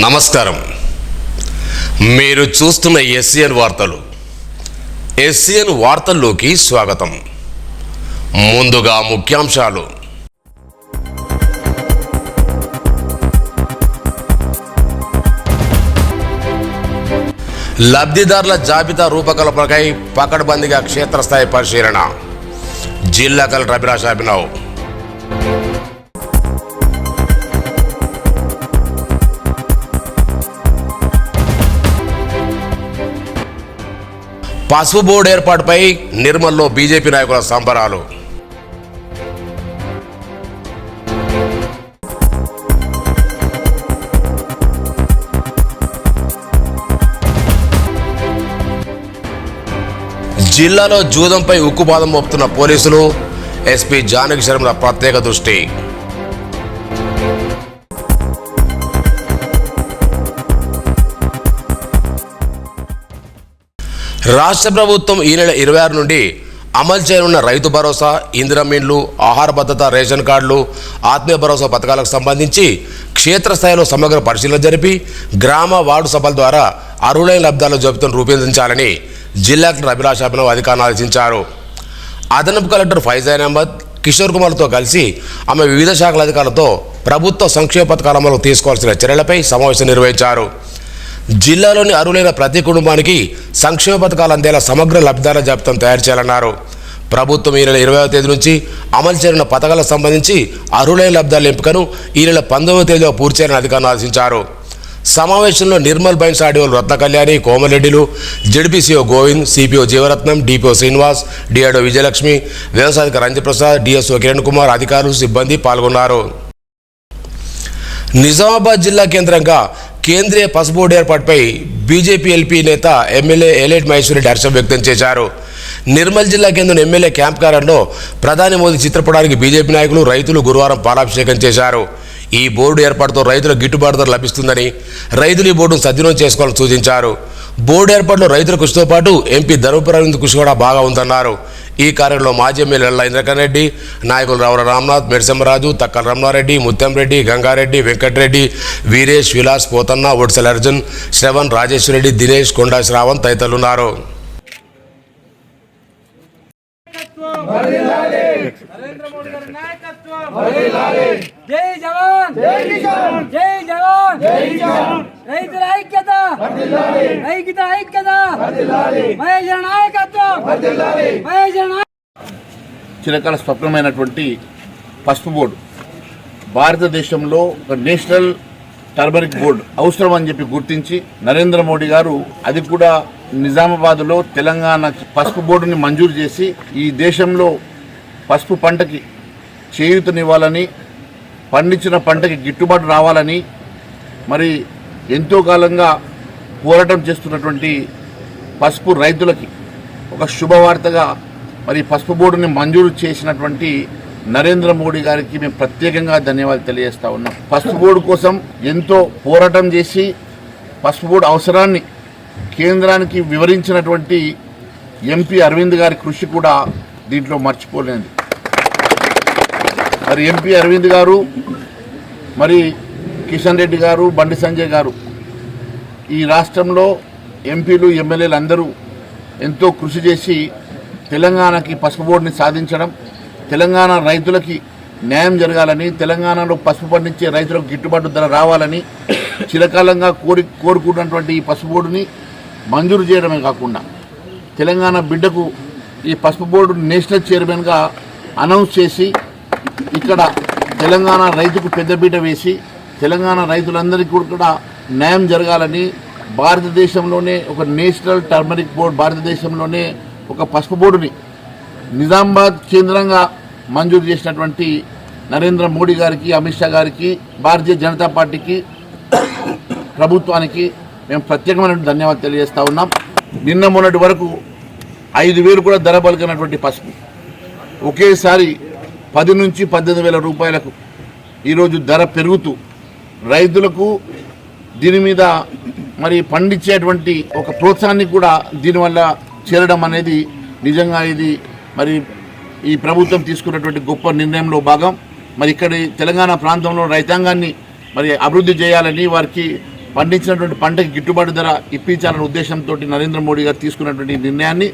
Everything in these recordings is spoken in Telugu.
నమస్కారం. మీరు చూస్తున్న ఎస్సీఎన్ వార్తలు. ఎస్సీఎన్ వార్తల్లోకి స్వాగతం. ముందుగా ముఖ్యాంశాలు. లబ్ధిదారుల జాబితా రూపకల్పనకై పకడ్బందీగా క్షేత్రస్థాయి పరిశీలన. జిల్లా కలెక్టర్ అభిలాష్ అభినవ్. పసుపు బోర్డు ఏర్పాటుపై నిర్మల్లో బీజేపీ నాయకుల సంబరాలు. జిల్లాలో జూదంపై ఉక్కుపాదం మోపుతున్న పోలీసులు. ఎస్పీ జానకి శర్మల ప్రత్యేక దృష్టి. రాష్ట్ర ప్రభుత్వం ఈ నెల 26 నుండి అమలు చేయనున్న రైతు భరోసా, ఇందిరమ్మ ఇండ్లు, ఆహార భద్రత, రేషన్ కార్డులు, ఆత్మీయ భరోసా పథకాలకు సంబంధించి క్షేత్రస్థాయిలో సమగ్ర పరిశీలన జరిపి గ్రామ వార్డు సభల ద్వారా అర్హులైన లబ్ధాల జాబితాను రూపొందించాలని జిల్లా కలెక్టర్ అభిలాష్ అభినవ్ అధికారులను ఆదేశించారు. అదనపు కలెక్టర్ ఫైజాన్ అహ్మద్ కిషోర్ కుమార్తో కలిసి ఆమె వివిధ శాఖల అధికారులతో ప్రభుత్వ సంక్షేమ పథకాల అమలు తీసుకోవాల్సిన చర్యలపై సమావేశం నిర్వహించారు. జిల్లాలోని అర్హులైన ప్రతి కుటుంబానికి సంక్షేమ పథకాలు అందేలా సమగ్ర లబ్ధిదారుల జాబితాను తయారు చేయాలన్నారు. ప్రభుత్వం ఈ నెల 20వ తేదీ నుంచి అమలు చేరిన పథకాలకు సంబంధించి అర్హులైన లబ్ధిదారుల ఎంపికను ఈ నెల 19వ తేదీలో పూర్తి చేయాలని అధికారులు ఆదేశించారు. సమావేశంలో నిర్మల్ బైన్స్ ఆర్డీఓలు రత్న కళ్యాణి, కోమరెడ్డిలు, ZPCEO Govind, CPO Jeevaratnam, DPO Srinivas, DRO Vijayalakshmi, వ్యవసాయ రంజిప్రసాద్, డిఎస్ఓ కిరణ్ కుమార్, అధికారులు, సిబ్బంది పాల్గొన్నారు. నిజామాబాద్ జిల్లా కేంద్రంగా కేంద్రీయ పసుపు బోర్డు ఏర్పాటుపై బీజేపీ ఎల్పీ నేత ఎమ్మెల్యే ఎలైట్ మహేశ్వరరెడ్డి హర్షం వ్యక్తం చేశారు. నిర్మల్ జిల్లా కేంద్రం ఎమ్మెల్యే క్యాంప్ కార్యాలయంలో ప్రధాని మోదీ చిత్రపటానికి బీజేపీ నాయకులు, రైతులు గురువారం పాలాభిషేకం చేశారు. ఈ బోర్డు ఏర్పాటుతో రైతులకు గిట్టుబాటు ధర లభిస్తుందని, రైతులు ఈ బోర్డును సద్వినియోగం చేసుకోవాలని సూచించారు. బోర్డు ఏర్పాటులో రైతుల కృషితో పాటు ఎంపీ ధర్మపురం కృషి కూడా బాగా ఉందన్నారు. ఈ కార్యంలో మాజీ ఎమ్మెల్యే ఇంద్రకరణ్ రెడ్డి, నాయకులు రావుల రామ్నాథ్, మెడిసెమ్మరాజు, తక్కల రమణారెడ్డి, ముత్యంరెడ్డి, గంగారెడ్డి, వెంకటరెడ్డి, వీరేష్, విలాస్, పోతన్న, ఒడిసెల అర్జున్, శ్రవణ్, రాజేశ్వరరెడ్డి, దినేష్, కొండా శ్రావణ్ తదితరులున్నారు. చిరకాల స్వప్నమైనటువంటి పసుపు బోర్డు భారతదేశంలో ఒక నేషనల్ టర్మరిక్ బోర్డు అవసరం అని చెప్పి గుర్తించి నరేంద్ర మోడీ గారు అది కూడా నిజామాబాద్లో తెలంగాణ పసుపు బోర్డుని మంజూరు చేసి ఈ దేశంలో పసుపు పంటకి చేయూతనివ్వాలని, పండించిన పంటకి గిట్టుబాటు రావాలని మరి ఎంతో కాలంగా పోరాటం చేస్తున్నటువంటి పసుపు రైతులకి ఒక శుభవార్తగా మరి పసుపు బోర్డుని మంజూరు చేసినటువంటి నరేంద్ర మోడీ గారికి మేము ప్రత్యేకంగా ధన్యవాదాలు తెలియజేస్తా ఉన్నాం. పసుపు బోర్డు కోసం ఎంతో పోరాటం చేసి పసుపు బోర్డు అవసరాన్ని కేంద్రానికి వివరించినటువంటి ఎంపీ అరవింద్ గారి కృషి కూడా దీంట్లో మర్చిపోలేదు. మరి ఎంపీ అరవింద్ గారు, మరి కిషన్ రెడ్డి గారు, బండి సంజయ్ గారు ఈ రాష్ట్రంలో ఎంపీలు, ఎమ్మెల్యేలు అందరూ ఎంతో కృషి చేసి తెలంగాణకి పసుపు బోర్డుని సాధించడం, తెలంగాణ రైతులకి న్యాయం జరగాలని, తెలంగాణలో పసుపు పండించే రైతులకు గిట్టుబాటు ధర రావాలని చిరకాలంగా కోరుకున్నటువంటి ఈ పసుపు బోర్డుని మంజూరు చేయడమే కాకుండా తెలంగాణ బిడ్డకు ఈ పసుపు బోర్డు నేషనల్ చైర్మన్గా అనౌన్స్ చేసి ఇక్కడ తెలంగాణ రైతుకు పెద్దపీట వేసి తెలంగాణ రైతులందరికీ కూడా న్యాయం జరగాలని భారతదేశంలోనే ఒక నేషనల్ టర్మరిక్ బోర్డు, భారతదేశంలోనే ఒక పసుపు బోర్డుని నిజామాబాద్ కేంద్రంగా మంజూరు చేసినటువంటి నరేంద్ర మోడీ గారికి, అమిత్ షా గారికి, భారతీయ జనతా పార్టీకి, ప్రభుత్వానికి మేము ప్రత్యేకమైన ధన్యవాదాలు తెలియజేస్తూ ఉన్నాం. నిన్న మొన్నటి వరకు 5,000 కూడా ధర పలికినటువంటి పసుపు ఒకేసారి 10 నుంచి 18,000 రూపాయలకు ఈరోజు ధర పెరుగుతూ రైతులకు దీని మీద మరి పండించేటువంటి ఒక ప్రోత్సాహాన్ని కూడా దీనివల్ల చేరడం అనేది నిజంగా ఇది మరి ఈ ప్రభుత్వం తీసుకున్నటువంటి గొప్ప నిర్ణయంలో భాగం. మరి ఇక్కడ తెలంగాణ ప్రాంతంలో రైతాంగాన్ని మరి అభివృద్ధి చేయాలని, వారికి పండించినటువంటి పంటకి గిట్టుబాటు ధర ఇప్పించాలనే ఉద్దేశంతో నరేంద్ర మోడీ గారు తీసుకున్నటువంటి ఈ నిర్ణయాన్ని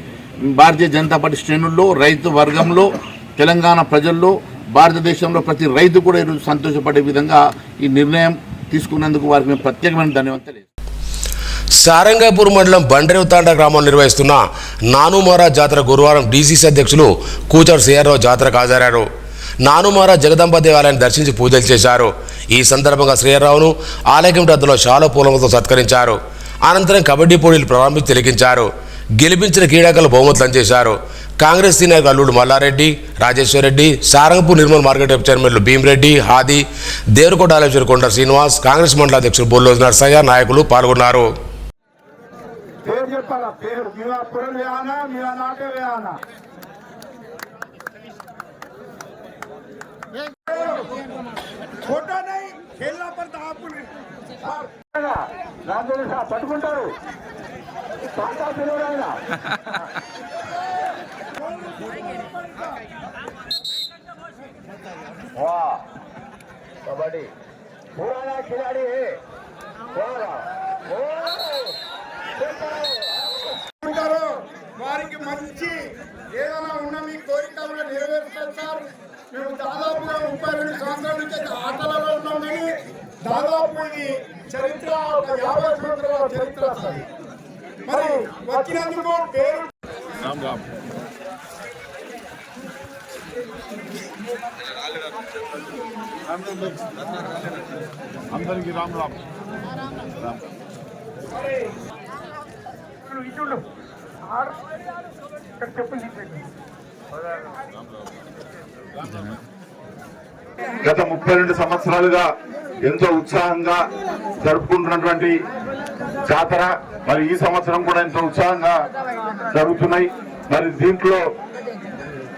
భారతీయ జనతా పార్టీ శ్రేణుల్లో, రైతు వర్గంలో, తెలంగాణ ప్రజల్లో, భారతదేశంలో ప్రతి రైతు కూడా ఈరోజు సంతోషపడే విధంగా ఈ నిర్ణయం తీసుకున్నందుకు వారికి మేము ప్రత్యేకమైన ధన్యవాదాలు. సారంగాపూర్ మండలం బండరేవుతాండ గ్రామంలో నిర్వహిస్తున్న నానుమారా జాతర గురువారం డీసీసీ అధ్యక్షులు కూచర్ సిఆర్రావు జాతరకు హాజరయ్యారు. నానుమారా జగదంబ దేవాలయాన్ని దర్శించి పూజలు చేశారు. ఈ సందర్భంగా శ్రీరావును ఆలయ కమిటీ అద్దెలో శాలో పూలములతో సత్కరించారు. అనంతరం కబడ్డీ పోటీలు ప్రారంభించి తిలకించారు. గెలిపించిన క్రీడాకారులు బహుమతులు అందజేశారు. కాంగ్రెస్ సీనియర్ అల్లుడు మల్లారెడ్డి, రాజేశ్వర్ రెడ్డి, సారంగపూర్ నిర్మల్ మార్కెట్ చైర్మన్లు భీమిరెడ్డి, హాది, దేవరకోట ఆలయ కొండ శ్రీనివాస్, కాంగ్రెస్ మండల అధ్యక్షుడు బొల్లోజు నర్సయ్య నాయకులు పాల్గొన్నారు. పట్టుకుంటారు कबड्डी पुराना खिलाड़ी है వారికి మంచి ఏదైనా ఉన్న మీ కోరికలు నెరవేరుస్తారు సార్. మేము దాదాపుగా 32 సంవత్సరాల నుంచి ఆటలలో ఉన్నాం. కానీ దాదాపు ఇది చరిత్ర 50 సంవత్సరాల చరిత్ర సార్. మరి వచ్చినందుకు పేరు అందరికీ రామ్ రామ్. గత 32 సంవత్సరాలుగా ఎంతో ఉత్సాహంగా జరుపుకుంటున్నటువంటి జాతర మరి ఈ సంవత్సరం కూడా ఎంతో ఉత్సాహంగా జరుగుతున్నాయి. మరి దీంట్లో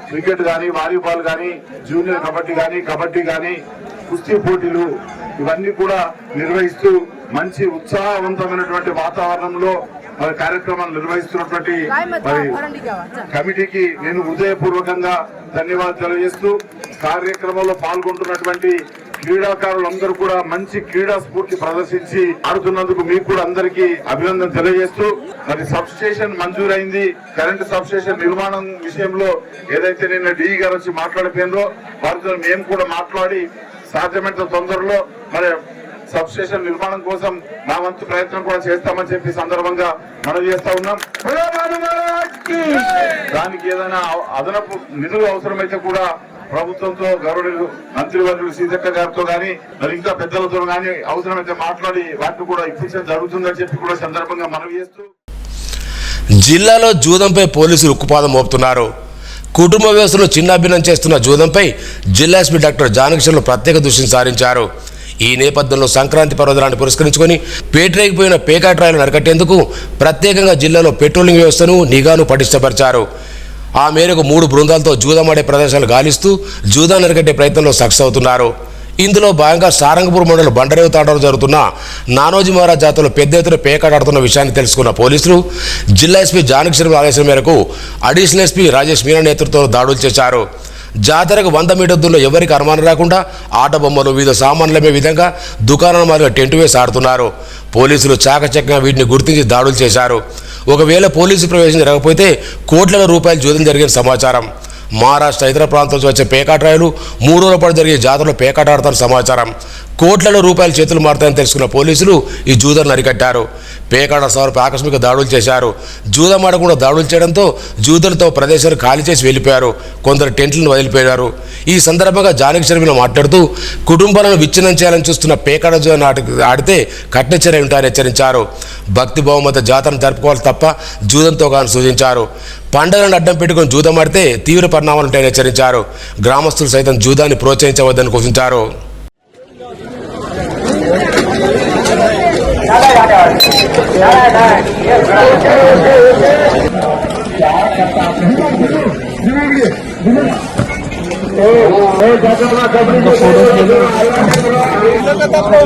క్రికెట్ కానీ, వాలీబాల్ కానీ, జూనియర్ కబడ్డీ కానీ, కుస్తీ పోటీలు ఇవన్నీ కూడా నిర్వహిస్తూ మంచి ఉత్సాహవంతమైనటువంటి వాతావరణంలో మరి కార్యక్రమాలు నిర్వహిస్తున్నటువంటి మరి కమిటీకి నేను హృదయపూర్వకంగా ధన్యవాదాలు తెలియజేస్తూ కార్యక్రమంలో పాల్గొంటున్నటువంటి క్రీడాకారులందరూ కూడా మంచి క్రీడా స్ఫూర్తి ప్రదర్శించి ఆడుతున్నందుకు మీకు కూడా అందరికీ అభినందన తెలియజేస్తూ మరి సబ్ స్టేషన్ మంజూరైంది. కరెంటు సబ్ స్టేషన్ నిర్మాణం విషయంలో ఏదైతే నిన్న డి గారు వచ్చి మాట్లాడిపోయిందో వారితో మేము కూడా మాట్లాడి సాధ్యమైనంత తొందరలో మరి సబ్ స్టేషన్ నిర్మాణం కోసం మా వంతు ప్రయత్నం కూడా చేస్తామని చెప్పి సందర్భంగా మనవి చేస్తా ఉన్నాం. దానికి ఏదైనా అదనపు నిధులు అవసరమైతే కూడా ప్రభుత్వంతో గౌరవనీయులు మంత్రివర్యులు సీతక్క గారితో కానీ మరి ఇంకా పెద్దలతో కానీ అవసరమైతే మాట్లాడి వాటిని కూడా ఇప్పించడం జరుగుతుందని చెప్పి కూడా సందర్భంగా మనవి చేస్తూ జిల్లాలో జూదంపై పోలీసులు ఉక్కుపాదం మోపుతున్నారు. కుటుంబ వ్యవస్థను చిన్నాభిన్నం చేస్తున్న జూదంపై జిల్లా ఎస్పీ డాక్టర్ జానకిషన్లు ప్రత్యేక దృష్టిని సారించారు. ఈ నేపథ్యంలో సంక్రాంతి పర్వదినాన్ని పురస్కరించుకొని పేటరేగిపోయిన పేకాట్రాయలను అరికట్టేందుకు ప్రత్యేకంగా జిల్లాలో పెట్రోలింగ్ వ్యవస్థను నిఘాను పటిష్టపరిచారు. ఆ మేరకు 3 బృందాలతో జూదమాడే ప్రదేశాలు గాలిస్తూ జూదాన్ని అరికట్టే ప్రయత్నంలో సక్సెస్ అవుతున్నారు. ఇందులో భాగంగా సారంగపూర్ మండలం బండరేవు తాండలో జరుగుతున్న నానోజీమారా జాతరలో పెద్ద ఎత్తున పేకాటాడుతున్న విషయాన్ని తెలుసుకున్న పోలీసులు జిల్లా ఎస్పీ జానకిషన్ల ఆదేశం మేరకు అడిషనల్ ఎస్పీ రాజేష్ మీనా నేతృత్వంలో దాడులు చేశారు. జాతరకు 100 మీటర్ దూరంలో ఎవరికి అనుమానం రాకుండా ఆట బొమ్మలు, వివిధ సామాన్లు అమ్మే విధంగా దుకాణాల మాదిరిగా టెంట్ వేసి ఆడుతున్నారు. పోలీసులు చాకచక్యంగా వీటిని గుర్తించి దాడులు చేశారు. ఒకవేళ పోలీసు ప్రవేశం జరగకపోతే కోట్ల రూపాయలు జోదం జరిగిన సమాచారం. మహారాష్ట్ర ఇతర ప్రాంతాల నుంచి వచ్చే పేకాట్రాయలు 3 రోజుల పాటు జరిగే జాతరలో పేకాట ఆడతారు సమాచారం. కోట్ల రూపాయల చేతులు మారుతాయని తెలుసుకున్న పోలీసులు ఈ జూదాన్ని అరికట్టారు. పేకాట సవారుపై ఆకస్మిక దాడులు చేశారు. జూదం ఆడకుండా దాడులు చేయడంతో జూదులతో ప్రదేశాలు ఖాళీ చేసి వెళ్ళిపోయారు. కొందరు టెంట్లను వదిలిపోయారు. ఈ సందర్భంగా జానకిషన్లు మాట్లాడుతూ కుటుంబాలను విచ్ఛిన్నం చేయాలని చూస్తున్న పేకాట జూదాన్ని ఆడితే కఠిన చర్య ఉంటాయని హెచ్చరించారు. భక్తి భావమత జాతరను జరుపుకోవాలి తప్ప జూదంతో కానీ సూచించారు. పండుగలను అడ్డం పెట్టుకుని జూదం ఆడితే తీవ్ర పరిణామాలు ఉంటాయని హెచ్చరించారు. గ్రామస్తులు సైతం జూదాన్ని ప్రోత్సహించవద్దని సూచించారు.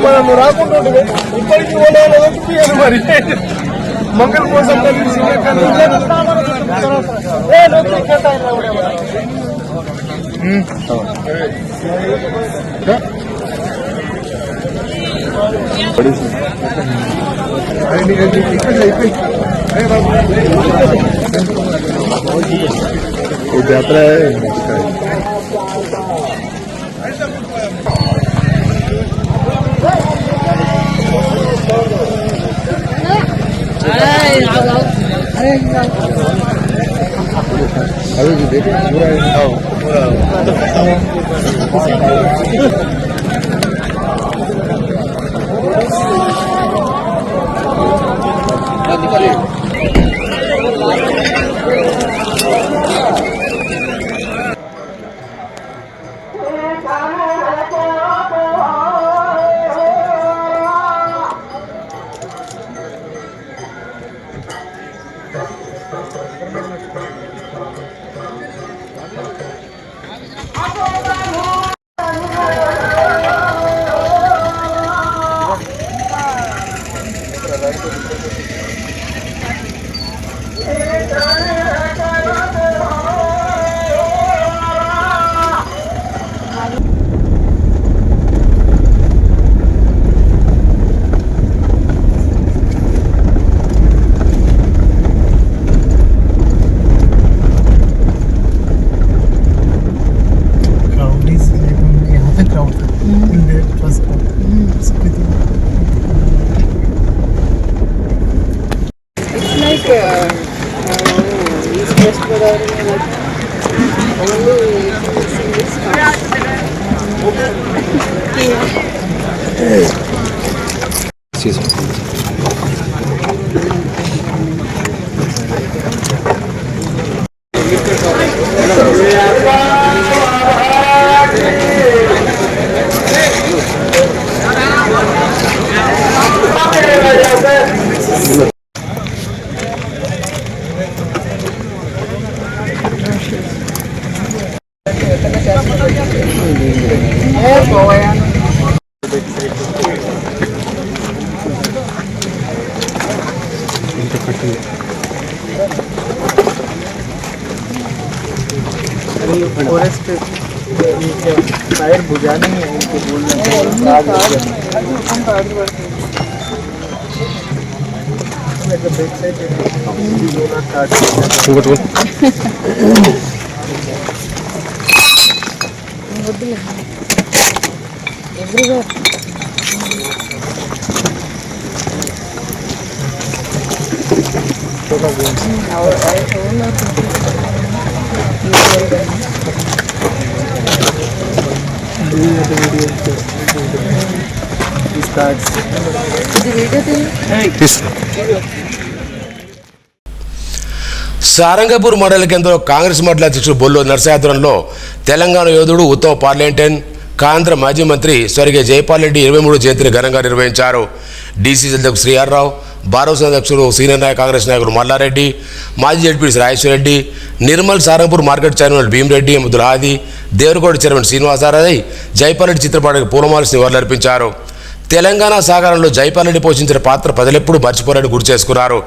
మనం రాకుంటుంటే ఇప్పటికీ మరి మంగళ కోసం కలిసి Crowd is यहाँ पे crowd था in the first part. It's like East West Godavari, like only this forest tyre बुझा नहीं है इनको everywhere. సారంగపూర్ మండల కేంద్రంలో కాంగ్రెస్ మండల అధ్యక్షుడు బొల్లు నరసాధ్వర్యంలో తెలంగాణ యోధుడు ఉత్తమ పార్లమెంటన్ కేంద్ర మాజీ మంత్రి స్వర్గీయ జైపాల్ రెడ్డి 23 జయంతిని ఘనంగా నిర్వహించారు. డీసీసీ అధ్యక్షుడు శ్రీఆర్రావు, భారత అధ్యక్షుడు సీనియర్ కాంగ్రెస్ నాయకుడు మల్లారెడ్డి, మాజీ ZPC Rajeshwarreddy, Nirmal Sarangapur market chairman Bheemareddy, Abdul Hadi, Devarakota chairman Srinivasarai Jaipal Reddy చిత్రపటానికి పూలమాలసి నివాళులర్పించారు. తెలంగాణ సాగరంలో జైపాల్ రెడ్డి పోషించిన పాత్ర ప్రజలెప్పుడూ మర్చిపోరని గుర్తు చేసుకున్నారు.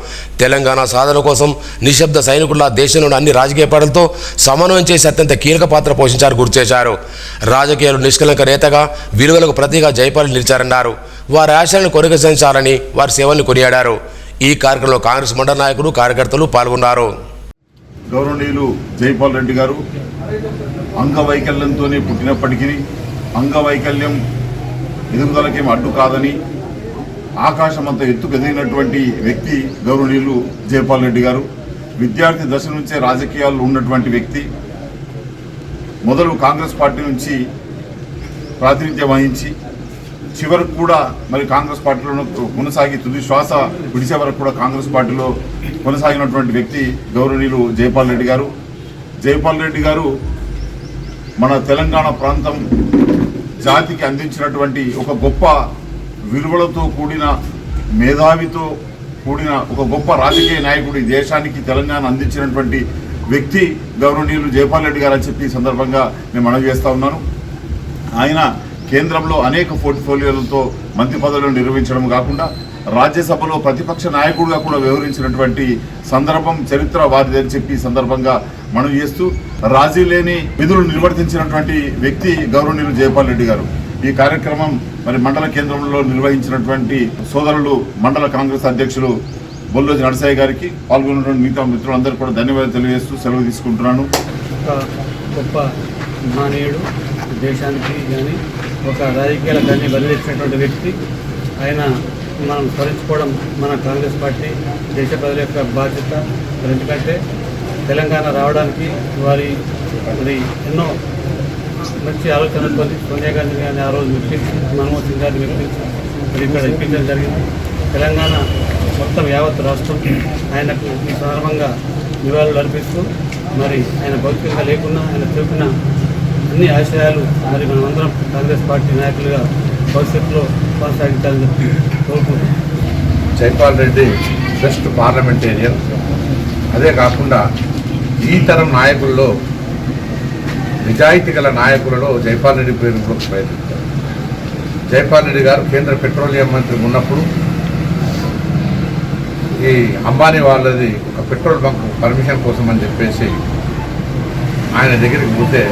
తెలంగాణ సాధన కోసం నిశ్శబ్ద సైనికుల్లా దేశంలోని అన్ని రాజకీయ పార్టీలతో సమన్వయం చేసి అత్యంత కీలక పాత్ర పోషించారు గుర్తు చేశారు. రాజకీయాలు నిష్కలంక నేతగా విలువలకు ప్రతిగా జైపాల్ నిలిచారన్నారు. వారి ఆశయాలను కొనసాగించాలని వారి సేవల్ని కొనియాడారు. ఈ కార్యక్రమంలో కాంగ్రెస్ మండల నాయకులు, కార్యకర్తలు పాల్గొన్నారు. గౌరవనీయులు జైపాల్ రెడ్డి గారు అంగవైకల్యంతోనే పుట్టినప్పటికీ అంగవైకల్యం ఎదుగుదలకేం అడ్డు కాదని ఆకాశం అంత ఎత్తుకు ఎదిగినటువంటి వ్యక్తి గౌరవనీయులు జైపాల్ రెడ్డి గారు. విద్యార్థి దశ నుంచే రాజకీయాల్లో ఉన్నటువంటి వ్యక్తి. మొదలు కాంగ్రెస్ పార్టీ నుంచి ప్రాతినిధ్యం వహించి చివరకు కూడా మరి కాంగ్రెస్ పార్టీలో కొనసాగి తుది శ్వాస విడిచే వరకు కూడా కాంగ్రెస్ పార్టీలో కొనసాగినటువంటి వ్యక్తి గౌరవనీయులు జైపాల్ రెడ్డి గారు. జైపాల్ రెడ్డి గారు మన తెలంగాణ ప్రాంతం జాతికి అందించినటువంటి ఒక గొప్ప విలువలతో కూడిన, మేధావితో కూడిన ఒక గొప్ప రాజకీయ నాయకుడు ఈ దేశానికి తెలంగాణ అందించినటువంటి వ్యక్తి గౌరవనీయులు జైపాల్ రెడ్డి గారు అని చెప్పి ఈ సందర్భంగా నేను మనవి చేస్తా ఉన్నాను. ఆయన కేంద్రంలో అనేక పోర్ట్ఫోలియోలతో మంత్రి పదవులను నిర్వహించడం కాకుండా రాజ్యసభలో ప్రతిపక్ష నాయకుడిగా కూడా వ్యవహరించినటువంటి సందర్భం చరిత్ర వారిదని చెప్పి సందర్భంగా మనవి చేస్తూ రాజీ లేని విధులు నిర్వర్తించినటువంటి వ్యక్తి గౌరవనీయులు జైపాల్ రెడ్డి గారు. ఈ కార్యక్రమం మరి మండల కేంద్రంలో నిర్వహించినటువంటి సోదరులు మండల కాంగ్రెస్ అధ్యక్షులు బొల్లోజు నరసయ్య గారికి పాల్గొన్నటువంటి మిగతా మిత్రులందరూ కూడా ధన్యవాదాలు తెలియజేస్తూ సెలవు తీసుకుంటున్నాను. ఒక గొప్ప మహనీయుడు, దేశానికి కానీ ఒక రాజకీయాలకు కానీ బదిలిచ్చినటువంటి వ్యక్తి. ఆయన మనం స్మరించుకోవడం మన కాంగ్రెస్ పార్టీ దేశ ప్రజల యొక్క బాధ్యత. ఎందుకంటే తెలంగాణ రావడానికి వారి మరి ఎన్నో మంచి ఆలోచనలతో సోనియా గాంధీ గారిని ఆ రోజు మెప్పించి, మన్మోహన్ సింగ్ గారిని మెప్పించి మరి ఇక్కడ ఇప్పించడం జరిగింది. తెలంగాణ మొత్తం యావత్ రాష్ట్రం ఆయనకు ఈ సందర్భంగా నివాళులు అర్పిస్తూ మరి ఆయన భౌతికంగా లేకున్నా ఆయన చూపిన అన్ని ఆశయాలు మరి మనమందరం కాంగ్రెస్ పార్టీ నాయకులుగా భవిష్యత్తులో కొనసాగించాలని చెప్పి కోరుకుంటున్నాం. Jaipal Reddy best parliamentarian. అదే కాకుండా ఈ తరం నాయకుల్లో నిజాయితీ గల నాయకులలో జైపాల్ రెడ్డి పేరు కూడా ప్రయత్నించారు. జైపాల్ రెడ్డి గారు కేంద్ర పెట్రోలియం మంత్రి ఉన్నప్పుడు ఈ అంబానీ వాళ్ళది ఒక పెట్రోల్ బంక్ పర్మిషన్ కోసం అని చెప్పేసి ఆయన దగ్గరికి పోతే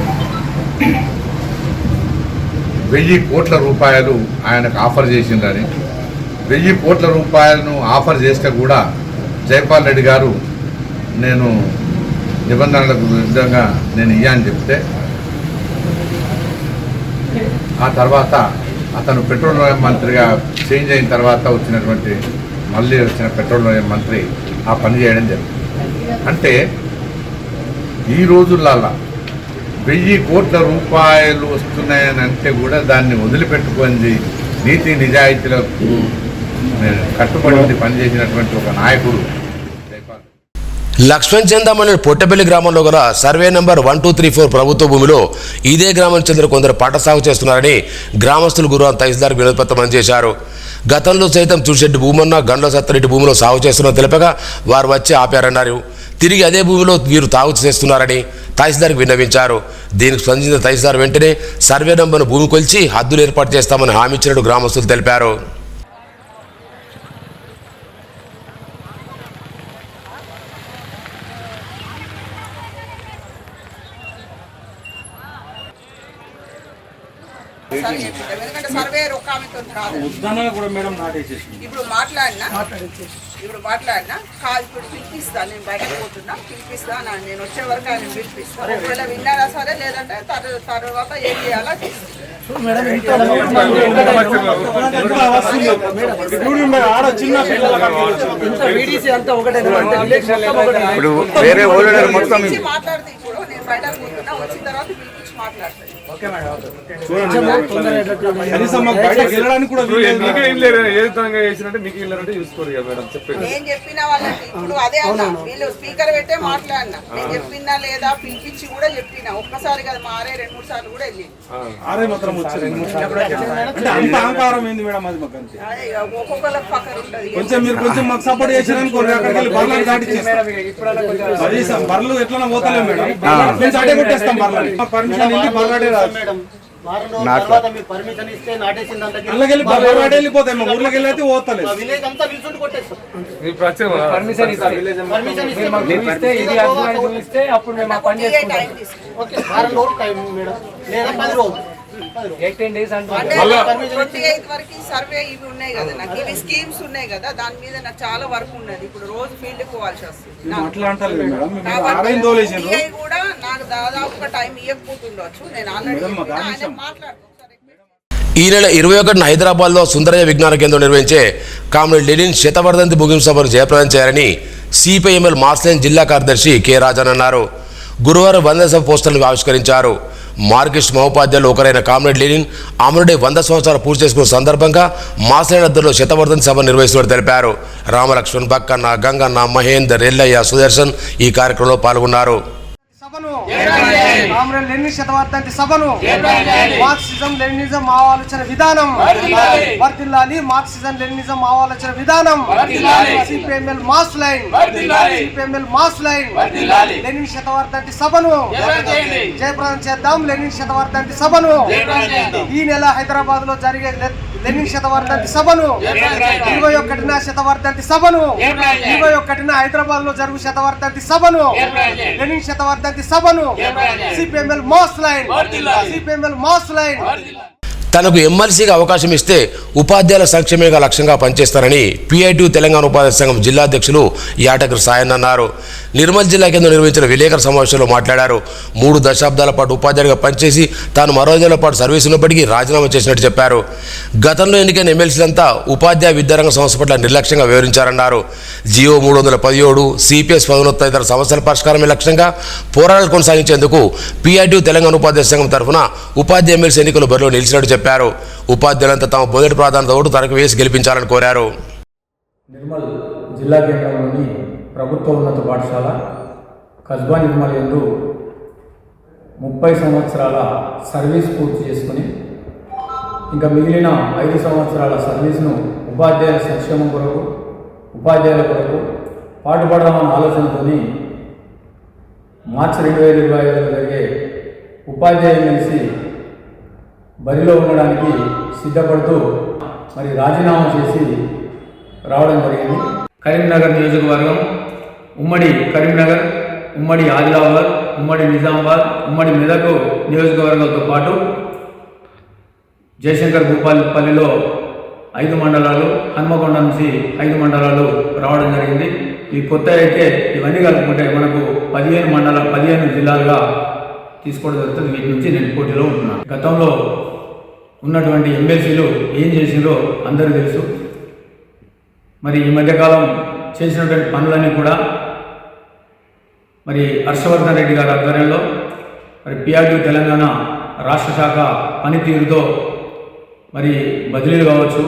1000 కోట్ల రూపాయలు ఆయనకు ఆఫర్ చేసిందని, 1000 కోట్ల రూపాయలను ఆఫర్ చేస్తే కూడా జైపాల్ రెడ్డి గారు నేను నిబంధనలకు విరుద్ధంగా నేను ఇయ్యని చెప్తే ఆ తర్వాత అతను పెట్రోలియం మంత్రిగా చేంజ్ అయిన తర్వాత మళ్ళీ వచ్చిన పెట్రోలియం మంత్రి ఆ పని చేయడం జరిగింది. అంటే ఈ రోజులలో 1000 కోట్ల రూపాయలు వస్తున్నాయని అంటే కూడా దాన్ని వదిలిపెట్టుకొని నీతి నిజాయితీలకు కట్టుబడి పనిచేసినటువంటి ఒక నాయకుడు లక్ష్మణ్ చందామణి పొట్టపల్లి గ్రామంలో గల సర్వే నంబర్ 1234 ప్రభుత్వ భూమిలో ఇదే గ్రామానికి చెందిన కొందరు పంట సాగు చేస్తున్నారని గ్రామస్తులు గురువారం తహసీల్దార్ వినతిపత్రం అందజేశారు. గతంలో సైతం తుడిశెట్టి భూమన్న గండ్ల సత్తరెడ్డి భూమిలో సాగు చేస్తున్న తెలిపగా వారు వచ్చి ఆపారన్నారు. తిరిగి అదే భూమిలో వీరు తాగు చేస్తున్నారని తహసీల్దార్కి విన్నవించారు. దీనికి స్పందించిన తహసీల్దార్ వెంటనే సర్వే నంబర్ను భూమి కొలిచి హద్దులు ఏర్పాటు చేస్తామని హామీ ఇచ్చినట్టు గ్రామస్తులు తెలిపారు. ఎందుకంటే సర్వేయర్ ఒక ఆమెతో కాదు. ఇప్పుడు మాట్లాడినా ఇప్పుడు పిలిపిస్తాను. నేను బయటకు పోతున్నా, పిలిపిస్తాను. నేను వచ్చే వరకు ఆయన పిలిపిస్తాను. ఒకవేళ విన్నారా సరే, లేదంటే తర్వాత ఏం చేయాలో మాట్లాడితే ఇప్పుడు నేను బయటకు పోతున్నా, వచ్చిన తర్వాత పిలిపించి మాట్లాడతాను. నేను చెప్పిన వాళ్ళకి ఇప్పుడు అదే అన్నా, వీళ్ళు స్పీకర్ పెట్టే మాట్లాడినా, నేను చెప్పినా లేదా పిలిపించి కూడా చెప్పినా. ఒక్కసారి కదా మా 2-3 సార్లు కూడా వెళ్ళి ఒక్కొక్కరికి పక్కన ఉంటుంది. సర్వే ఇవి ఉన్నాయి కదా, నాకు ఇవి స్కీమ్స్ ఉన్నాయి కదా, దాని మీద నాకు చాలా వర్క్ ఉన్నది. ఇప్పుడు రోజు ఫీల్డ్ పోవాల్సి వస్తుంది. కూడా నాకు దాదాపుగా టైం ఇవ్వకపోతుండొచ్చు. నేను ఆల్రెడీ మాట్లాడుతున్నాను. ఈ నెల 21న హైదరాబాద్లో సుందరయ్య విజ్ఞాన కేంద్రం నిర్వహించే కామ్రేడ్ లెనిన్ శతవర్ధంతి ముగింపు సభను జయప్రదం చేయాలని సిపిఐఎంఎల్ మార్క్స్లైన్ జిల్లా కార్యదర్శి కె రాజన్ అన్నారు. గురువారం 100 సభ పోస్టర్లను ఆవిష్కరించారు. మార్కిస్ట్ మహోపాధ్యాయులు ఒకరైన కామ్రేడ్ లెనిన్ అమరుడే 100 సంవత్సరాలు పూర్తి చేసుకున్న సందర్భంగా మార్క్స్లైన్ అద్దెలో శతవర్ధంతి సభ నిర్వహిస్తున్నట్టు తెలిపారు. రామలక్ష్మణ్, బక్కన్న, గంగన్న, మహేందర్, ఎల్లయ్య, సుదర్శన్ ఈ కార్యక్రమంలో పాల్గొన్నారు. కామ్రేడ్ లెనిన్ శతవర్ధంతి సభను మార్క్సిజం లెనినిజం ఆలోచన విధానం వర్ధిల్లాలి. మార్క్సిజం లెనినిజం ఆలోచన విధానం సిపిఎంఎల్ మార్క్స్లైన్ లెనిన్ శతవర్ధంతి సభను జయప్రదం చేద్దాం. లెనిన్ శతవర్ధంతి సభను ఈ నెల హైదరాబాద్ లో జరిగే లెనిన్ శతవర్ధంతి సభను 21న శతవర్ధంతి సభను 21న హైదరాబాద్ లో జరుగు శతవర్ధంతి సభను లెనిన్ శతవర్ధంతి సభను సిపిఎంఎల్ మార్క్స్లైన్ తనకు ఎమ్మెల్సీగా అవకాశం ఇస్తే ఉపాధ్యాయుల సంక్షేమేగా లక్ష్యంగా పనిచేస్తారని PITU తెలంగాణ ఉపాధ్యాయ సంఘం జిల్లా అధ్యక్షులు యాటగిరి సాయన్ అన్నారు. నిర్మల్ జిల్లా కేంద్రం నిర్వహించిన విలేకరుల సమావేశంలో మాట్లాడారు. 3 దశాబ్దాల పాటు ఉపాధ్యాయుడిగా పనిచేసి తాను మరో 5 ఏళ్ల పాటు సర్వీసు ఉన్నప్పటికీ రాజీనామా చేసినట్టు చెప్పారు. గతంలో ఎన్నికైన ఎమ్మెల్సీలంతా ఉపాధ్యాయ విద్యారంగ సంస్థ పట్ల నిర్లక్ష్యంగా వ్యవహరించారన్నారు. జియో 317, CPS 19 తదితర సమస్యల పరిష్కారమే లక్ష్యంగా పోరాటాలు కొనసాగించేందుకు PITU తెలంగాణ ఉపాధ్యాయ సంఘం తరఫున ఉపాధ్యాయ ఎమ్మెల్సీ ఎన్నికలు బరిలో నిలిచినట్టు చెప్పారు. ఉపాధ్యాయులంతా తమ మొదటి ప్రాధాన్యత ఓటు తనకు వేసి గెలిపించాలని కోరారు. నిర్మల్ జిల్లా కేంద్రంలోని ప్రభుత్వ ఉన్నత పాఠశాల కస్బా నిర్మల్ యందు 30 సంవత్సరాల సర్వీస్ పూర్తి చేసుకుని ఇంకా మిగిలిన 5 సంవత్సరాల సర్వీస్ను ఉపాధ్యాయుల సంక్షేమం కొరకు ఉపాధ్యాయుల కొరకు పాటుపడదామన్న ఆలోచనతో మార్చి 2025లో జరిగే ఉపాధ్యాయులు కలిసి బరిలో ఉండడానికి సిద్ధపడుతూ మరి రాజీనామా చేసి రావడం జరిగింది. కరీంనగర్ నియోజకవర్గం, ఉమ్మడి కరీంనగర్, ఉమ్మడి ఆదిలాబాద్, ఉమ్మడి నిజామాబాద్, ఉమ్మడి మెదక్ నియోజకవర్గాలతో పాటు జయశంకర్ భూపాలపల్లిలో 5 మండలాలు, హన్మకొండ నుంచి 5 మండలాలు రావడం జరిగింది. ఈ కొత్త అయితే ఇవన్నీ కలుపుకుంటే మనకు 15 జిల్లాలుగా తీసుకోవడం జరుగుతుంది. వీటి నుంచి నేను పోటీలో ఉంటున్నాను. గతంలో ఉన్నటువంటి ఎమ్మెల్సీలు ఏం చేసిందో అందరూ తెలుసు. మరి ఈ మధ్యకాలం చేసినటువంటి పనులన్నీ కూడా మరి హర్షవర్ధన్ రెడ్డి గారి ఆధ్వర్యంలో మరి PITU తెలంగాణ రాష్ట్ర శాఖ పనితీరుతో మరి బదిలీలు కావచ్చు,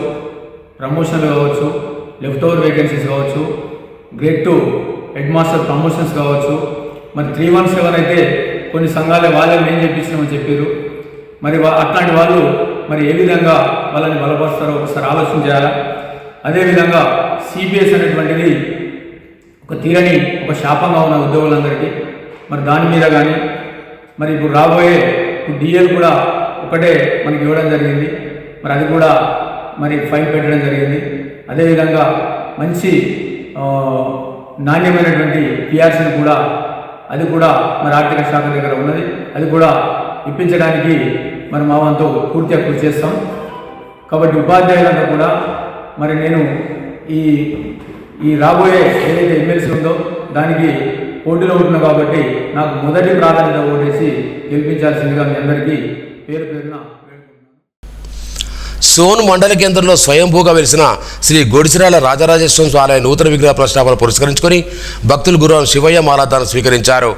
ప్రమోషన్లు కావచ్చు, లెఫ్ట్ ఓవర్ వేకెన్సీస్ కావచ్చు, గ్రేడ్ 2 హెడ్ మాస్టర్ ప్రమోషన్స్ కావచ్చు, మరి 317 అయితే కొన్ని సంఘాలే వాళ్ళని ఏం చెప్పించినామని చెప్పారు. మరి అట్లాంటి వాళ్ళు మరి ఏ విధంగా వాళ్ళని బలపరుస్తారో ఒకసారి ఆలోచన చేయాలా. అదేవిధంగా CPS అనేటువంటిది ఒక తీరని ఒక శాపంగా ఉన్న ఉద్యోగులందరికీ మరి దాని మీద కానీ మరి ఇప్పుడు రాబోయే DL కూడా ఒకటే మనకి ఇవ్వడం జరిగింది. మరి అది కూడా మరి ఫైన్ పెట్టడం జరిగింది. అదేవిధంగా మంచి నాణ్యమైనటువంటి PRCని కూడా అది కూడా మరి ఆర్థిక శాఖ దగ్గర ఉన్నది. అది కూడా ఇప్పించడానికి మరి మా వంతు పూర్తిగా కృషి చేస్తాం. కాబట్టి ఉపాధ్యాయులంతా కూడా మరి నేను ఈ రాబోయే ఏదైతే ఎమ్మెల్సీ ఉందో దానికి పోటీలో ఉంటున్నా కాబట్టి నాకు మొదటి ప్రాధాన్యత ఓటేసి గెలిపించాల్సిందిగా మీ అందరికీ పేరు పేరున సోన్ మండల కేంద్రంలో స్వయంభూగా వెలిసిన శ్రీ గొడిసిరాల రాజరాజేశ్వర స్వామి ఆలయ నూతన విగ్రహ ప్రతిష్టాపన పురస్కరించుకొని భక్తులు గురువారం శివయ్య మాలాదానం స్వీకరించారు.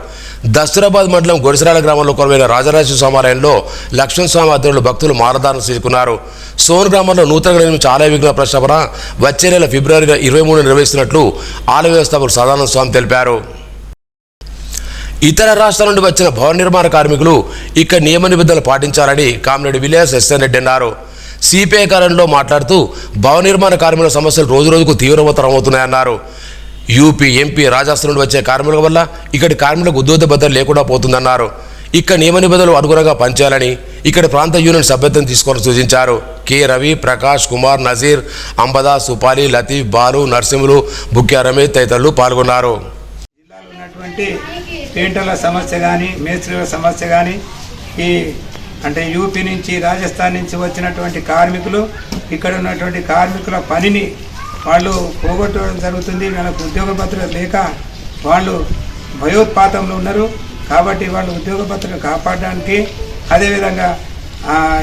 దస్తూరాబాద్ మండలం గొడిసిరాల గ్రామంలో కొలువైన రాజరాజేశ్వర స్వామి ఆలయంలో లక్ష్మణ స్వామి ఆధ్వర్యంలో భక్తులు మాలాదానం స్వీకరించుకున్నారు. సోన్ గ్రామంలో నూతనంగా నిర్మించిన ఆలయ విగ్రహ ప్రతిష్టాపన వచ్చే నెల ఫిబ్రవరి 23 నిర్వహిస్తున్నట్లు ఆలయ వ్యవస్థాపకులు సదానంద స్వామి తెలిపారు. ఇతర రాష్ట్రాల నుండి వచ్చిన భవన నిర్మాణ కార్మికులు ఇక్కడ నియమ నిబంధనలు పాటించాలని కామిరెడ్డి విలేజ్ SN రెడ్డి అన్నారు. CPI కార్యంలో మాట్లాడుతూ భవన నిర్మాణ కార్మికుల సమస్యలు రోజురోజుకు తీవ్రతరం అవుతున్నాయన్నారు. UP, MP, రాజస్థాన్ నుండి వచ్చే కార్మికుల వల్ల ఇక్కడి కార్మికులకు ఉద్యోగ భద్రత లేకుండా పోతుందన్నారు. ఇక్కడ నియమ నిబంధనలు అనుగుణంగా పనిచేయాలని ఇక్కడ ప్రాంత యూనియన్ సభ్యత్వం తీసుకోవాలని సూచించారు. K. రవి, ప్రకాష్ కుమార్, నజీర్, అంబదా, సుపాలి, లతీఫ్, బాలు, నర్సింహులు, బుక్యా రమేష్ తదితరులు పాల్గొన్నారు. జిల్లాలో ఉన్నటువంటి పెయింటర్ల సమస్య కానీ, మేస్త్రీల సమస్య కానీ, ఈ అంటే UP నుంచి రాజస్థాన్ నుంచి వచ్చినటువంటి కార్మికులు ఇక్కడ ఉన్నటువంటి కార్మికుల పనిని వాళ్ళు పోగొట్టడం జరుగుతుంది. వాళ్ళకు ఉద్యోగ భద్రత లేక వాళ్ళు భయోత్పాతంలో ఉన్నారు. కాబట్టి వాళ్ళు ఉద్యోగ భద్రతను కాపాడడానికి, అదేవిధంగా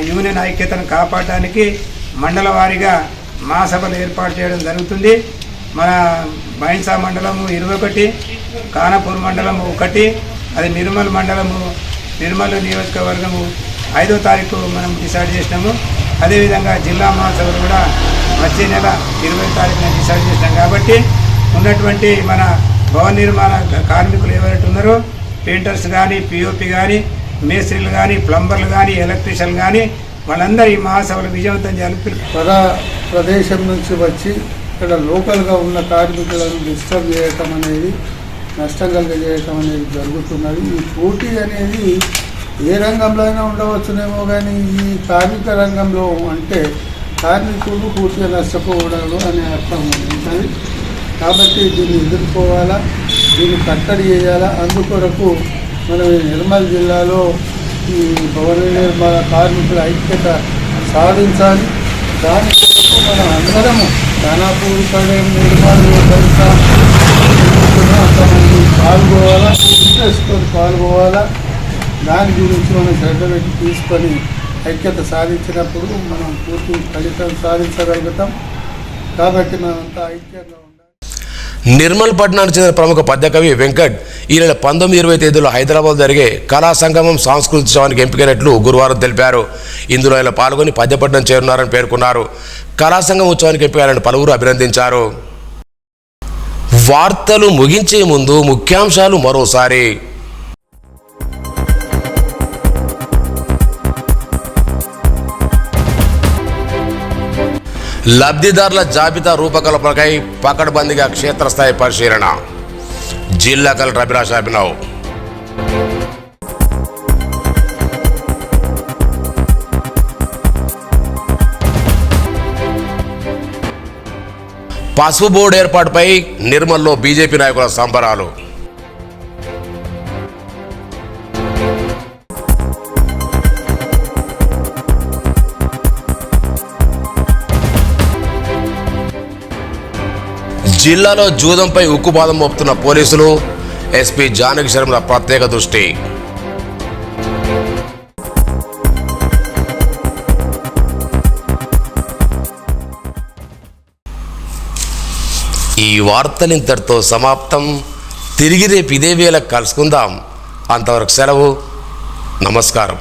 యూనియన్ ఐక్యతను కాపాడడానికి మండల వారీగా మహాసభలు ఏర్పాటు చేయడం జరుగుతుంది. మన బైన్సా మండలము 21, ఖానాపూర్ మండలము 1, అది నిర్మల్ మండలము, నిర్మల్ నియోజకవర్గము 5వ తారీఖు మనం డిసైడ్ చేసినాము. అదేవిధంగా జిల్లా మహాసభలు కూడా వచ్చే నెల 20వ తారీఖున డిసైడ్ చేసినాం. కాబట్టి ఉన్నటువంటి మన భవన నిర్మాణ కార్మికులు ఎవరైతే ఉన్నారో పెయింటర్స్ కానీ, POP కానీ, మేస్త్రీలు కానీ, ప్లంబర్లు కానీ, ఎలక్ట్రీషియన్ కానీ వాళ్ళందరూ ఈ మహాసభలు విజయవంతం చేయాలి. ప్రదేశం నుంచి వచ్చి ఇక్కడ లోకల్గా ఉన్న కార్మికులను డిస్టర్బ్ చేయటం అనేది, నష్టం కలిగజేయటం అనేది జరుగుతున్నది. ఈ పోటీ అనేది ఏ రంగంలో అయినా ఉండవచ్చునేమో, కానీ ఈ కార్మిక రంగంలో అంటే కార్మికులు పూర్తిగా నష్టపోవడాలు అనే అర్థం ఉంటుంది. కాబట్టి దీన్ని ఎదుర్కోవాలా, దీన్ని కట్టడి చేయాలా. అందుకొరకు మనం నిర్మల్ జిల్లాలో ఈ భవన నిర్మాణ కార్మికుల ఐక్యత సాధించాలి. దానికోసం మనం అందరము దానాపూర్ కళ్యాణ నిర్మాణం అంతమంది పాల్గొవాలా, ఇంట్రెస్ట్తో పాల్గొవాలా. దాని గురించి మనం శ్రద్ధ పెట్టి తీసుకొని ఐక్యత సాధించినప్పుడు మనం పూర్తి ఫలితం సాధించగలుగుతాం. కాబట్టి మనంతా ఐక్యంగా ఉండాలి. నిర్మల్ పట్టణానికి చెందిన ప్రముఖ పద్యకవి వెంకట్ ఈ నెల 19-20 తేదీలో హైదరాబాద్ జరిగే కళా సంగమం సాంస్కృతిక ఎంపికైనట్లు గురువారం తెలిపారు. ఇందులో ఆయన పాల్గొని పద్యపఠనం చేరున్నారని పేర్కొన్నారు. కళా సంగమం ఉత్సవానికి ఎంపికైన పలువురు అభినందించారు. వార్తలు ముగించే ముందు ముఖ్యాంశాలు మరోసారి. లబ్ధిదారుల జాబితా రూపకల్పనకై పకడ్బందీగా క్షేత్రస్థాయి పరిశీలన. జిల్లా కలెక్టర్ అభిలాష్ అభినవ్. పసుపు బోర్డు ఏర్పాటుపై నిర్మల్లో బీజేపీ నాయకుల సంబరాలు. జిల్లాలో జూదంపై ఉక్కుపాదం మోపుతున్న పోలీసులు. ఎస్పీ జానకి శర్మల ప్రత్యేక దృష్టి. ఈ వార్తలు ఇంతటితో సమాప్తం. తిరిగి రేపు ఇదే వేళ కలుసుకుందాం. అంతవరకు సెలవు. నమస్కారం.